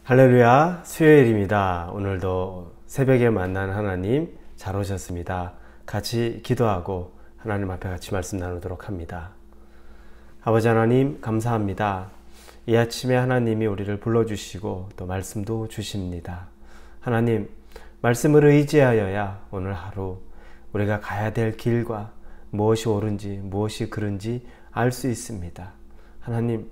할렐루야, 수요일입니다. 오늘도 새벽에 만난 하나님 잘 오셨습니다. 같이 기도하고 하나님 앞에 같이 말씀 나누도록 합니다. 아버지 하나님 감사합니다. 이 아침에 하나님이 우리를 불러주시고 또 말씀도 주십니다. 하나님, 말씀을 의지하여야 오늘 하루 우리가 가야 될 길과 무엇이 옳은지 무엇이 그른지 알 수 있습니다. 하나님,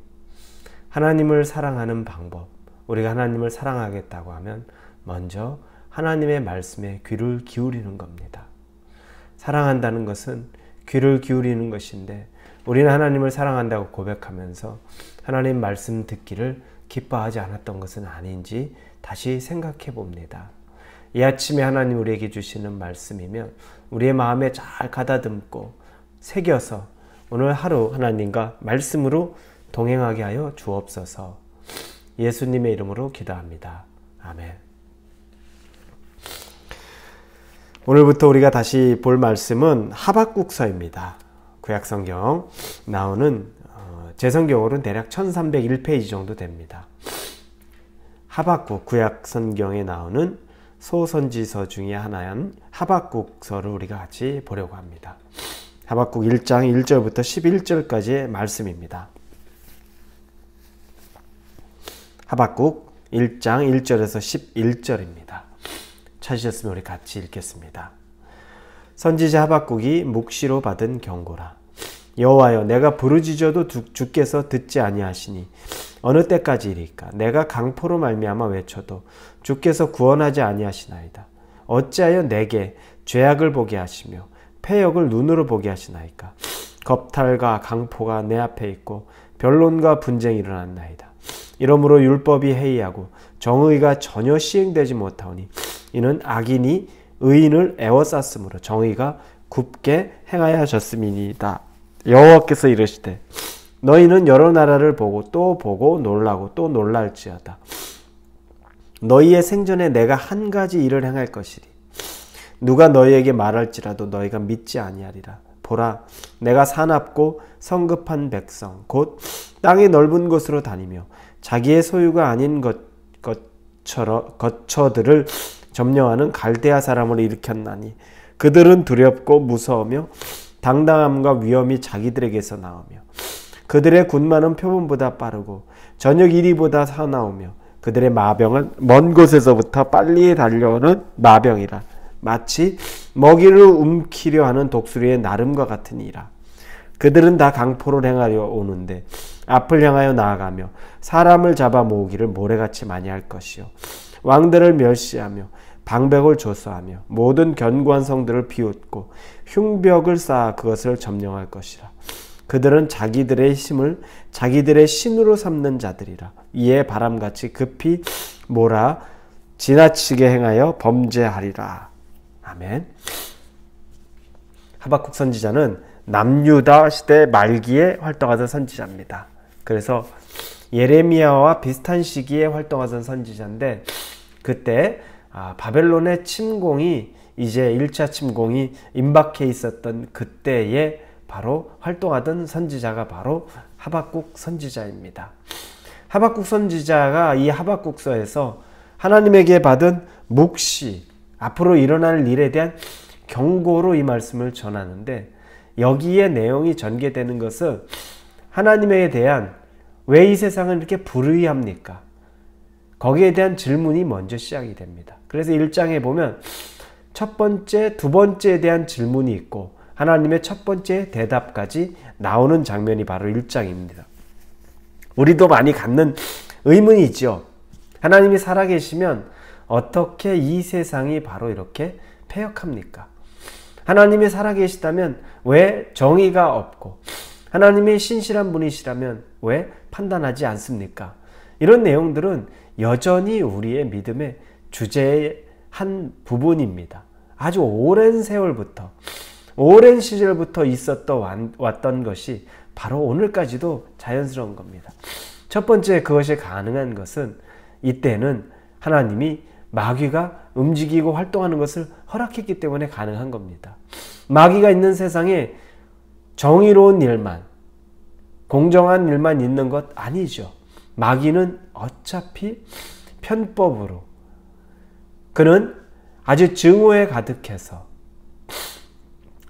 하나님을 사랑하는 방법, 우리가 하나님을 사랑하겠다고 하면 먼저 하나님의 말씀에 귀를 기울이는 겁니다. 사랑한다는 것은 귀를 기울이는 것인데, 우리는 하나님을 사랑한다고 고백하면서 하나님 말씀 듣기를 기뻐하지 않았던 것은 아닌지 다시 생각해 봅니다. 이 아침에 하나님 우리에게 주시는 말씀이면 우리의 마음에 잘 가다듬고 새겨서 오늘 하루 하나님과 말씀으로 동행하게 하여 주옵소서. 예수님의 이름으로 기도합니다. 아멘. 오늘부터 우리가 다시 볼 말씀은 하박국서입니다. 구약성경 나오는 제 성경으로는 대략 1301페이지 정도 됩니다. 하박국, 구약성경에 나오는 소선지서 중에 하나인 하박국서를 우리가 같이 보려고 합니다. 하박국 1장 1절부터 11절까지의 말씀입니다. 하박국 1장 1절에서 11절입니다. 찾으셨으면 우리 같이 읽겠습니다. 선지자 하박국이 묵시로 받은 경고라. 여호와여, 내가 부르짖어도 주께서 듣지 아니하시니 어느 때까지이리까? 내가 강포로 말미암아 외쳐도 주께서 구원하지 아니하시나이다. 어찌하여 내게 죄악을 보게 하시며 패역을 눈으로 보게 하시나이까? 겁탈과 강포가 내 앞에 있고 변론과 분쟁이 일어났나이다. 이러므로 율법이 해이하고 정의가 전혀 시행되지 못하오니 이는 악인이 의인을 애워쌌으므로 정의가 굽게 행하여 하셨음이니이다. 여호와께서 이르시되 너희는 여러 나라를 보고 또 보고 놀라고 또 놀랄지어다. 너희의 생전에 내가 한 가지 일을 행할 것이리. 누가 너희에게 말할지라도 너희가 믿지 아니하리라. 보라, 내가 사납고 성급한 백성 곧 땅의 넓은 곳으로 다니며 자기의 소유가 아닌 거처들을 점령하는 갈대아 사람을 일으켰나니 그들은 두렵고 무서우며 당당함과 위엄이 자기들에게서 나오며 그들의 군마는 표범보다 빠르고 저녁 이리보다 사나우며 그들의 마병은 먼 곳에서부터 빨리 달려오는 마병이라. 마치 먹이를 움키려 하는 독수리의 나름과 같으니라. 그들은 다 강포를 행하려 오는데 앞을 향하여 나아가며 사람을 잡아 모으기를 모래같이 많이 할 것이요 왕들을 멸시하며 방백을 조소하며 모든 견고한 성들을 비웃고 흉벽을 쌓아 그것을 점령할 것이라. 그들은 자기들의 힘을 자기들의 신으로 삼는 자들이라. 이에 바람같이 급히 몰아 지나치게 행하여 범죄하리라. 아멘. 하박국 선지자는 남유다 시대 말기에 활동하던 선지자입니다. 그래서 예레미야와 비슷한 시기에 활동하던 선지자인데, 그때 바벨론의 침공이 이제 1차 침공이 임박해 있었던 그때에 바로 활동하던 선지자가 바로 하박국 선지자입니다. 하박국 선지자가 이 하박국서에서 하나님에게 받은 묵시, 앞으로 일어날 일에 대한 경고로 이 말씀을 전하는데, 여기에 내용이 전개되는 것은 하나님에 대한, 왜 이 세상은 이렇게 불의합니까? 거기에 대한 질문이 먼저 시작이 됩니다. 그래서 1장에 보면 첫 번째, 두 번째에 대한 질문이 있고 하나님의 첫 번째 대답까지 나오는 장면이 바로 1장입니다. 우리도 많이 갖는 의문이 있죠. 하나님이 살아계시면 어떻게 이 세상이 바로 이렇게 패역합니까? 하나님이 살아계시다면 왜 정의가 없고, 하나님이 신실한 분이시라면 왜 판단하지 않습니까? 이런 내용들은 여전히 우리의 믿음의 주제의 한 부분입니다. 아주 오랜 세월부터, 오랜 시절부터 왔던 것이 바로 오늘까지도 자연스러운 겁니다. 첫 번째, 그것이 가능한 것은 이때는 하나님이 마귀가 움직이고 활동하는 것을 허락했기 때문에 가능한 겁니다. 마귀가 있는 세상에 정의로운 일만, 공정한 일만 있는 것 아니죠. 마귀는 어차피 편법으로 그는 아주 증오에 가득해서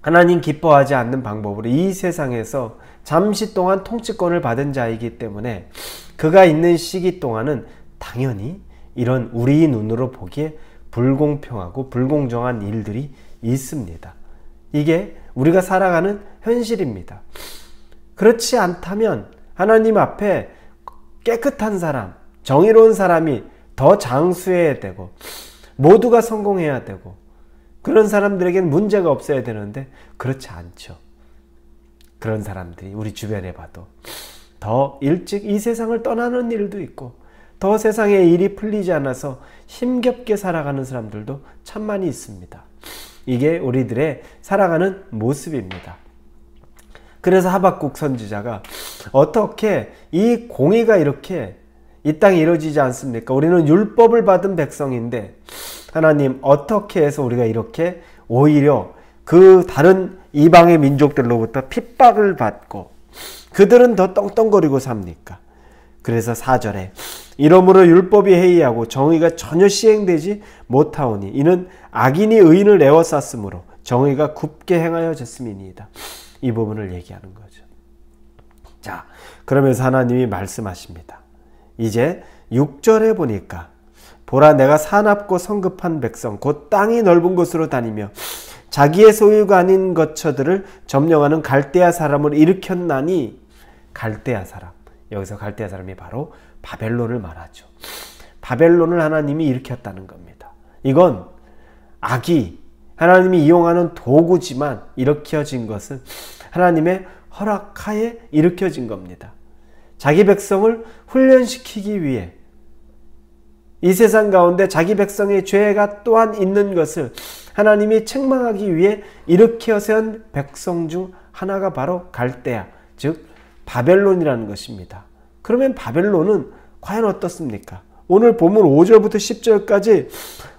하나님 기뻐하지 않는 방법으로 이 세상에서 잠시 동안 통치권을 받은 자이기 때문에 그가 있는 시기 동안은 당연히 이런 우리 눈으로 보기에 불공평하고 불공정한 일들이 있습니다. 이게 우리가 살아가는 현실입니다. 그렇지 않다면 하나님 앞에 깨끗한 사람, 정의로운 사람이 더 장수해야 되고 모두가 성공해야 되고 그런 사람들에게는 문제가 없어야 되는데 그렇지 않죠. 그런 사람들이 우리 주변에 봐도 더 일찍 이 세상을 떠나는 일도 있고 더 세상의 일이 풀리지 않아서 힘겹게 살아가는 사람들도 참 많이 있습니다. 이게 우리들의 살아가는 모습입니다. 그래서 하박국 선지자가 어떻게 이 공의가 이렇게 이 땅에 이루어지지 않습니까? 우리는 율법을 받은 백성인데 하나님 어떻게 해서 우리가 이렇게 오히려 그 다른 이방의 민족들로부터 핍박을 받고 그들은 더 떵떵거리고 삽니까? 그래서 4절에 이러므로 율법이 해이하고 정의가 전혀 시행되지 못하오니 이는 악인이 의인을 에워쌌으므로 정의가 굽게 행하여졌음이니이다. 이 부분을 얘기하는 거죠. 자, 그러면서 하나님이 말씀하십니다. 이제 6절에 보니까 보라 내가 사납고 성급한 백성 곧 땅이 넓은 곳으로 다니며 자기의 소유가 아닌 거처들을 점령하는 갈대아 사람을 일으켰나니 갈대아 사람, 여기서 갈대아 사람이 바로 바벨론을 말하죠. 바벨론을 하나님이 일으켰다는 겁니다. 이건 악이 하나님이 이용하는 도구지만 일으켜진 것은 하나님의 허락하에 일으켜진 겁니다. 자기 백성을 훈련시키기 위해 이 세상 가운데 자기 백성의 죄가 또한 있는 것을 하나님이 책망하기 위해 일으켜 세운 백성 중 하나가 바로 갈대아, 즉 바벨론이라는 것입니다. 그러면 바벨론은 과연 어떻습니까? 오늘 본문 5절부터 10절까지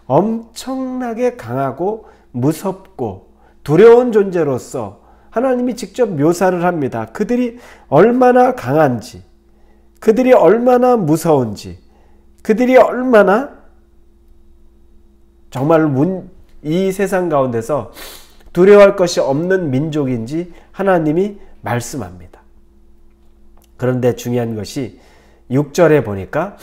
엄청나게 강하고 무섭고 두려운 존재로서 하나님이 직접 묘사를 합니다. 그들이 얼마나 강한지, 그들이 얼마나 무서운지, 그들이 얼마나 정말 이 세상 가운데서 두려워할 것이 없는 민족인지 하나님이 말씀합니다. 그런데 중요한 것이 6절에 보니까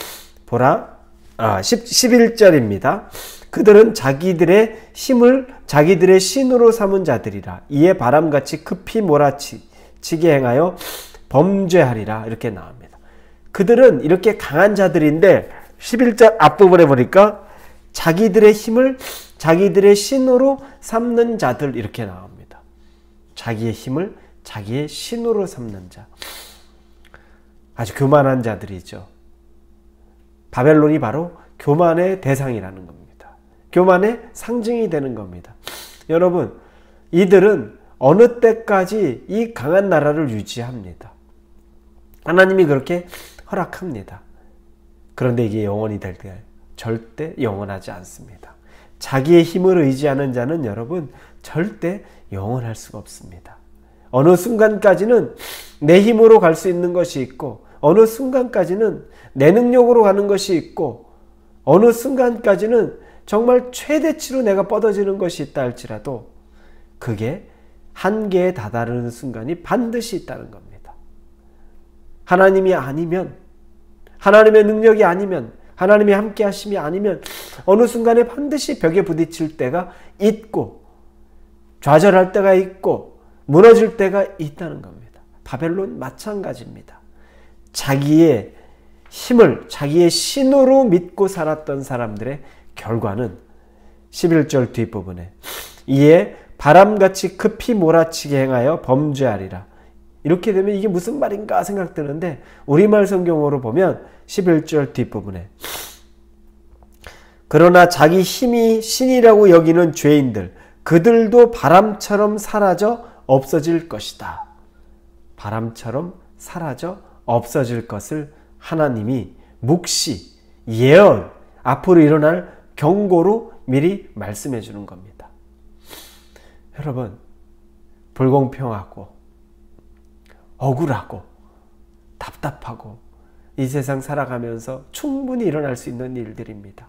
보라 11절입니다. 그들은 자기들의 힘을 자기들의 신으로 삼은 자들이라 이에 바람같이 급히 몰아치게 행하여 범죄하리라 이렇게 나옵니다. 그들은 이렇게 강한 자들인데 11절 앞부분에 보니까 자기들의 힘을 자기들의 신으로 삼는 자들 이렇게 나옵니다. 자기의 힘을 자기의 신으로 삼는 자. 아주 교만한 자들이죠. 바벨론이 바로 교만의 대상이라는 겁니다. 교만의 상징이 되는 겁니다. 여러분, 이들은 어느 때까지 이 강한 나라를 유지합니다. 하나님이 그렇게 허락합니다. 그런데 이게 영원히 될 때 절대 영원하지 않습니다. 자기의 힘을 의지하는 자는 여러분 절대 영원할 수가 없습니다. 어느 순간까지는 내 힘으로 갈 수 있는 것이 있고 어느 순간까지는 내 능력으로 가는 것이 있고 어느 순간까지는 정말 최대치로 내가 뻗어지는 것이 있다 할지라도 그게 한계에 다다르는 순간이 반드시 있다는 겁니다. 하나님이 아니면, 하나님의 능력이 아니면, 하나님이 함께 하심이 아니면 어느 순간에 반드시 벽에 부딪힐 때가 있고 좌절할 때가 있고 무너질 때가 있다는 겁니다. 바벨론 마찬가지입니다. 자기의 힘을 자기의 신으로 믿고 살았던 사람들의 결과는 11절 뒷부분에 이에 바람같이 급히 몰아치게 행하여 범죄하리라. 이렇게 되면 이게 무슨 말인가 생각드는데 우리말 성경으로 보면 11절 뒷부분에 그러나 자기 힘이 신이라고 여기는 죄인들 그들도 바람처럼 사라져 없어질 것이다. 바람처럼 사라져 없어질 것을 하나님이 묵시, 예언, 앞으로 일어날 경고로 미리 말씀해 주는 겁니다. 여러분, 불공평하고 억울하고 답답하고 이 세상 살아가면서 충분히 일어날 수 있는 일들입니다.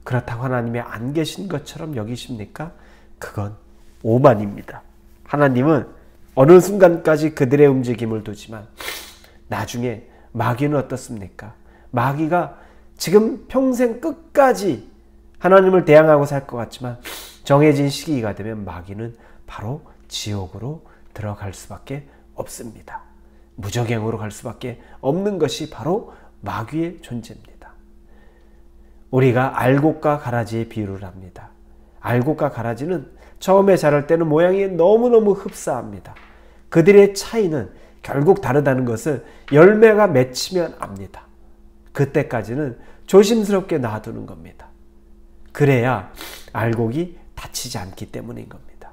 그렇다고 하나님이 안 계신 것처럼 여기십니까? 그건 오만입니다. 하나님은 어느 순간까지 그들의 움직임을 두지만 나중에 마귀는 어떻습니까? 마귀가 지금 평생 끝까지 하나님을 대항하고 살 것 같지만 정해진 시기가 되면 마귀는 바로 지옥으로 들어갈 수밖에 없습니다. 무저갱으로 갈 수밖에 없는 것이 바로 마귀의 존재입니다. 우리가 알곡과 가라지의 비유를 합니다. 알곡과 가라지는 처음에 자랄 때는 모양이 너무너무 흡사합니다. 그들의 차이는 결국 다르다는 것을 열매가 맺히면 압니다. 그때까지는 조심스럽게 놔두는 겁니다. 그래야 알곡이 다치지 않기 때문인 겁니다.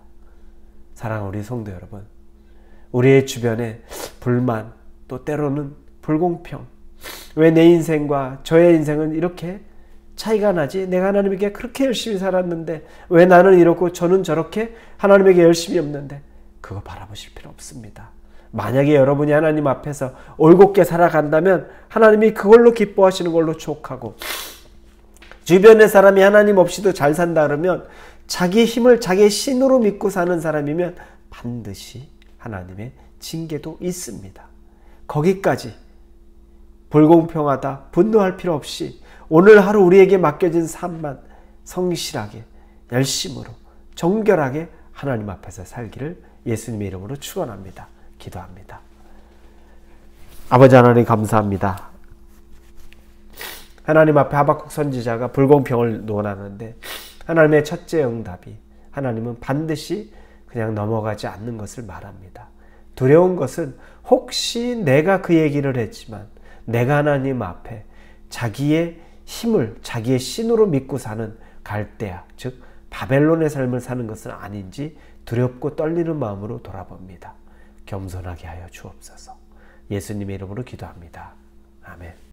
사랑하는 우리 성도 여러분, 우리의 주변에 불만, 또 때로는 불공평, 왜 내 인생과 저의 인생은 이렇게 차이가 나지? 내가 하나님에게 그렇게 열심히 살았는데 왜 나는 이렇고 저는 저렇게 하나님에게 열심히 없는데, 그거 바라보실 필요 없습니다. 만약에 여러분이 하나님 앞에서 올곧게 살아간다면 하나님이 그걸로 기뻐하시는 걸로 족하고, 주변의 사람이 하나님 없이도 잘 산다 그러면 자기 힘을 자기의 신으로 믿고 사는 사람이면 반드시 하나님의 징계도 있습니다. 거기까지 불공평하다 분노할 필요 없이 오늘 하루 우리에게 맡겨진 삶만 성실하게 열심으로 정결하게 하나님 앞에서 살기를 예수님의 이름으로 축원합니다. 기도합니다. 아버지 하나님 감사합니다. 하나님 앞에 하박국 선지자가 불공평을 논하는데 하나님의 첫째 응답이, 하나님은 반드시 그냥 넘어가지 않는 것을 말합니다. 두려운 것은 혹시 내가 그 얘기를 했지만 내가 하나님 앞에 자기의 힘을 자기의 신으로 믿고 사는 갈대아, 즉 바벨론의 삶을 사는 것은 아닌지 두렵고 떨리는 마음으로 돌아봅니다. 겸손하게 하여 주옵소서. 예수님의 이름으로 기도합니다. 아멘.